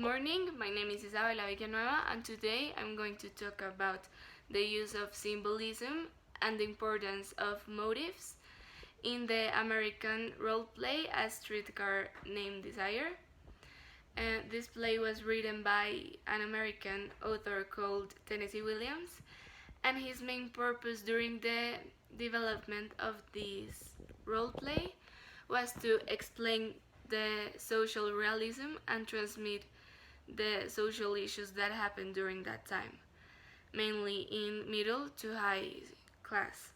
morning, my name is Isabella and today I'm going to talk about the use of symbolism and the importance of motives in the American role play A Streetcar Named Desire. This play was written by an American author called Tennessee Williams, and his main purpose during the development of this role play was to explain the social realism and transmit the social issues that happened during that time, mainly in middle to high class.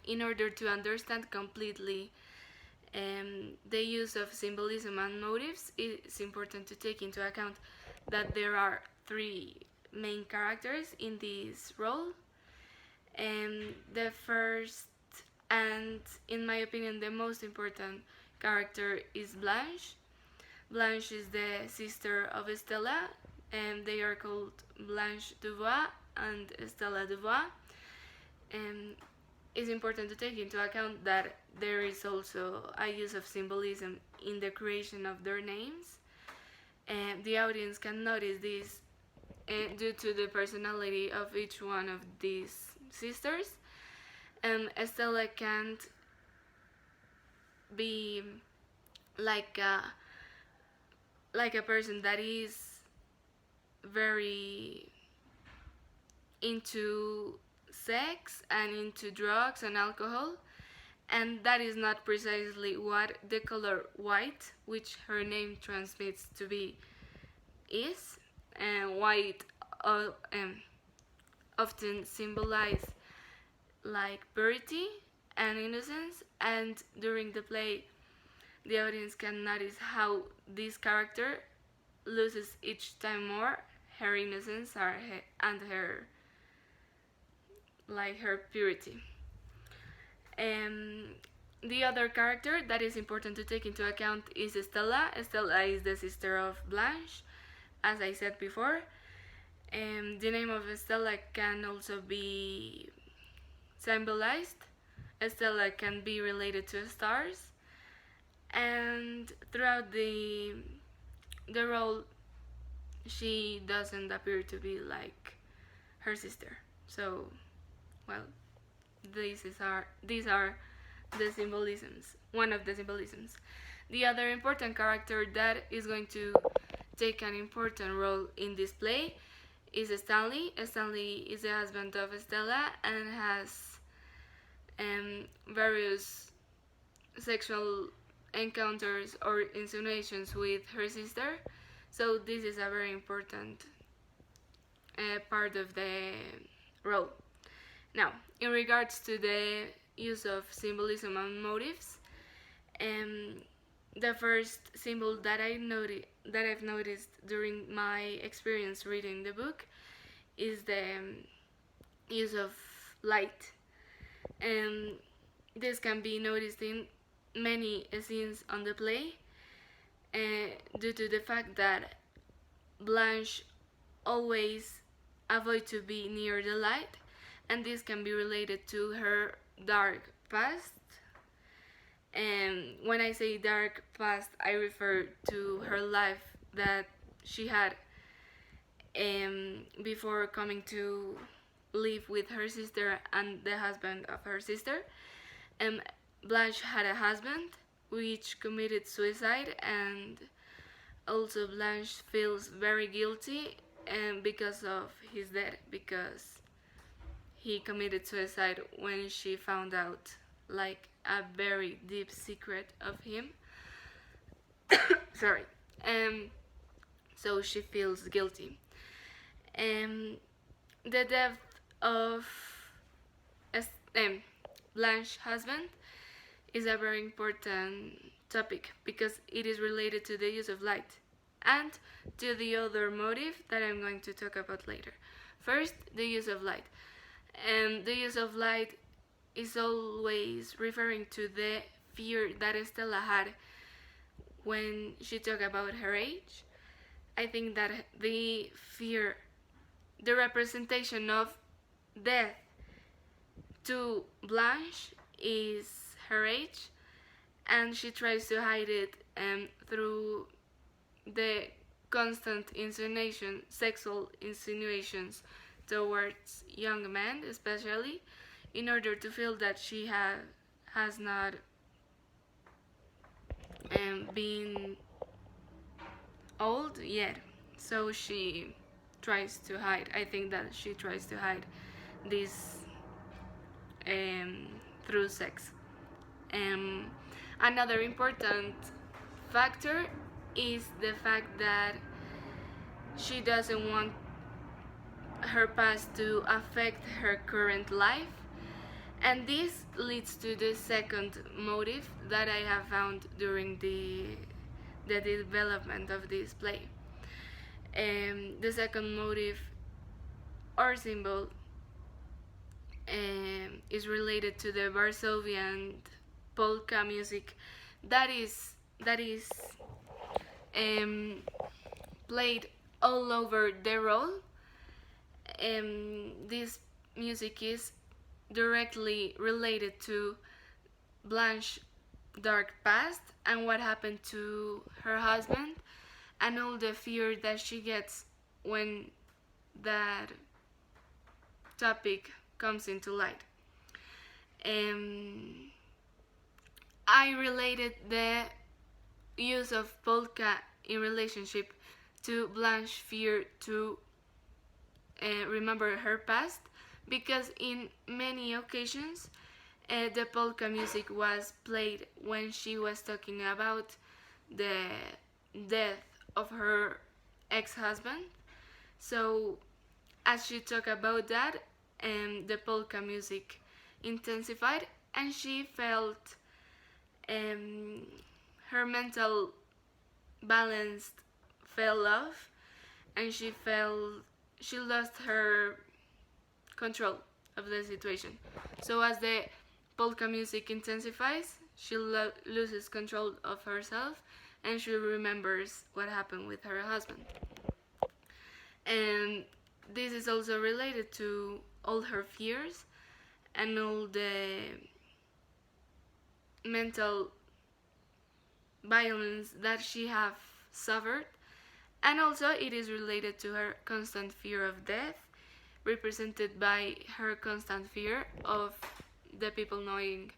In order to understand completely the use of symbolism and motives, it's important to take into account that there are three main characters in this role. The first, and in my opinion the most important character, is Blanche. Blanche is the sister of Estella, and they are called Blanche Dubois and Estella Dubois. It's important to take into account that there is also a use of symbolism in the creation of their names. The audience can notice this due to the personality of each one of these sisters. Estella can't be like a person that is very into sex and into drugs and alcohol, and that is not precisely what the color white, which her name transmits to be, is. And white often symbolize like purity and innocence, and during the play the audience can notice how this character loses each time more her innocence and her purity. The other character that is important to take into account is Estella. Estella is the sister of Blanche, as I said before. The name of Estella can also be symbolized. Estella can be related to stars, and throughout the role she doesn't appear to be like her sister. So, well, these are the symbolisms, one of the symbolisms. The other important character that is going to take an important role in this play is Stanley. Stanley is the husband of Estella and has various sexual encounters or insinuations with her sister, so this is a very important part of the role. Now, in regards to the use of symbolism and motives, the first symbol that I've noticed during my experience reading the book is the use of light. This can be noticed in many scenes on the play due to the fact that Blanche always avoids to be near the light, and this can be related to her dark past. When I say dark past, I refer to her life that she had before coming to live with her sister and the husband of her sister. Blanche had a husband which committed suicide, and also Blanche feels very guilty because of his death, because he committed suicide when she found out like a very deep secret of him. Sorry. So she feels guilty. The death of Blanche's husband is a very important topic because it is related to the use of light and to the other motive that I'm going to talk about later. First, the use of light. The use of light is always referring to the fear that Estella had when she talked about her age. I think that the fear, the representation of death to Blanche is her age, and she tries to hide it through the constant sexual insinuations towards young men, especially, in order to feel that she has not been old yet. So she tries to hide. I think that she tries to hide this um, through sex. Um, Another important factor is the fact that she doesn't want her past to affect her current life, and this leads to the second motive that I have found during the development of this play. The second motive or symbol is related to the Varsovian polka music that is played all over the role. This music is directly related to Blanche's dark past and what happened to her husband, and all the fear that she gets when that topic comes into light. I related the use of polka in relationship to Blanche's fear to remember her past, because in many occasions the polka music was played when she was talking about the death of her ex-husband. So as she talked about that, the polka music intensified, and she felt her mental balance fell off, and she lost her control of the situation. So as the polka music intensifies, she loses control of herself, and she remembers what happened with her husband. And this is also related to all her fears and all the mental violence that she have suffered, and also it is related to her constant fear of death, represented by her constant fear of the people knowing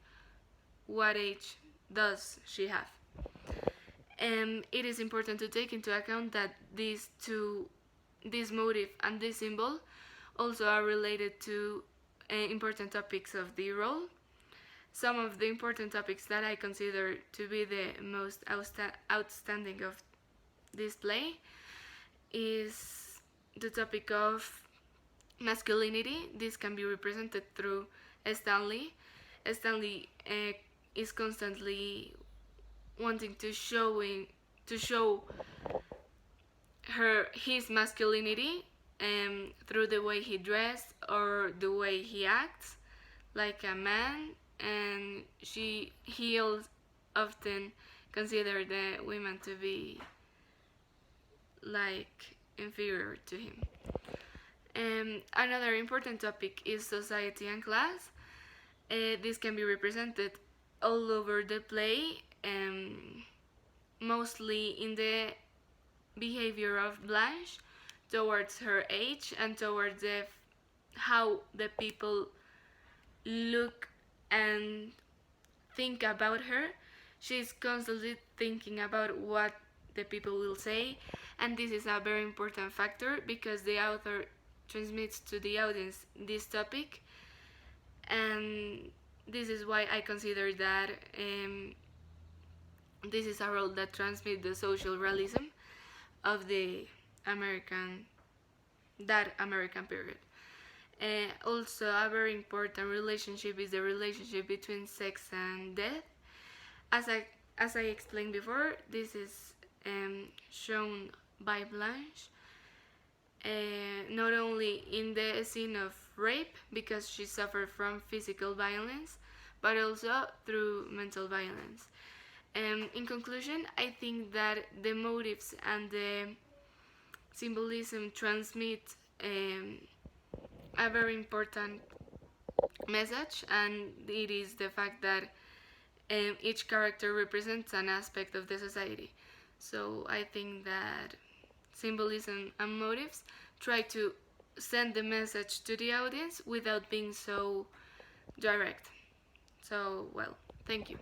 what age does she have. It is important to take into account that this motive and this symbol also are related to important topics of the role. Some of the important topics that I consider to be the most outstanding of this play is the topic of masculinity. This can be represented through Stanley. Stanley is constantly wanting to show his masculinity through the way he dressed or the way he acts like a man, and he often considered the women to be like inferior to him. Another important topic is society and class. This can be represented all over the play, mostly in the behavior of Blanche towards her age and towards how the people look and think about her. She's constantly thinking about what the people will say, and this is a very important factor because the author transmits to the audience this topic, and this is why I consider that this is a role that transmits the social realism of the American period. Also, a very important relationship is the relationship between sex and death. As I explained before, this is shown by Blanche, not only in the scene of rape, because she suffered from physical violence, but also through mental violence. In conclusion, I think that the motives and the symbolism transmit a very important message, and it is the fact that each character represents an aspect of the society. So I think that symbolism and motives try to send the message to the audience without being so direct. So, well, thank you.